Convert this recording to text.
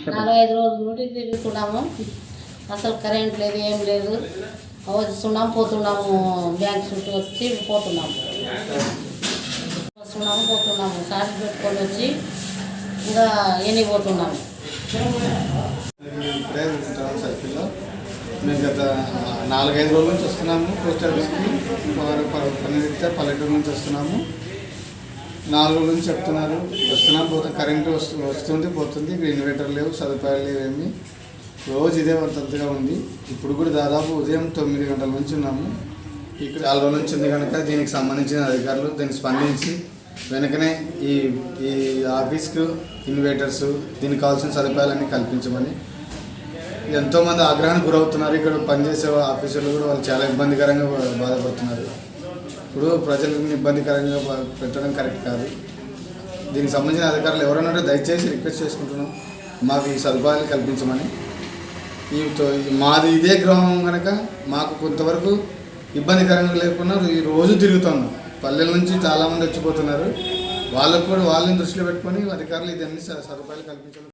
4-5 రోజుల నుండి తిరుగుతున్నాము. అసలు కరెంట్ లేదు, ఏం లేదు. వస్తున్నాము పోతున్నాము, బ్యాంక్ చుట్టూ వచ్చి పోతున్నాము, సాటి పెట్టుకొని వచ్చి ఇంకా ఎన్నిపోతున్నాము. ఇప్పుడే సర్కిల్లో మేము గత 4-5 రోజుల నుంచి వస్తున్నాము. పోస్ట్ ఆఫీస్కి పనిరీత్యా పల్లెటూరు నుంచి వస్తున్నాము. 4 రోజుల నుంచి చెప్తున్నారు వస్తున్నాం పోతాం, కరెంటు వస్తుంది పోతుంది. ఇక్కడ ఇన్వర్టర్ లేవు, సదుపాయాలు లేవు, ఏమి రోజు ఇదే వర్తంతగా ఉంది. ఇప్పుడు కూడా దాదాపు ఉదయం 9 గంటల నుంచి ఉన్నాము. ఇక్కడ 4 రోజుల నుంచి ఉంది కనుక దీనికి సంబంధించిన అధికారులు దీనికి స్పందించి వెనకనే ఈ ఆఫీస్కు ఇన్వర్టర్స్, దీనికి కావాల్సిన సదుపాయాలన్నీ కల్పించమని ఎంతోమంది ఆగ్రహానికి గురవుతున్నారు. ఇక్కడ పనిచేసే ఆఫీసర్లు కూడా వాళ్ళు చాలా ఇబ్బందికరంగా బాధపడుతున్నారు. ఇప్పుడు ప్రజలను ఇబ్బందికరంగా పెట్టడం కరెక్ట్ కాదు. దీనికి సంబంధించిన అధికారులు ఎవరైనా దయచేసి రిక్వెస్ట్ చేసుకుంటున్నాం, మాకు ఈ సదుపాయాలు కల్పించమని. మాది ఇదే గ్రామం కనుక మాకు కొంతవరకు ఇబ్బందికరంగా లేకుండా ఈ రోజు తిరుగుతున్నాం. పల్లెల నుంచి చాలామంది వచ్చిపోతున్నారు. వాళ్ళకు కూడా వాళ్ళని దృష్టిలో పెట్టుకొని అధికారులు ఇదన్నీ సదుపాయాలు కల్పించాలి.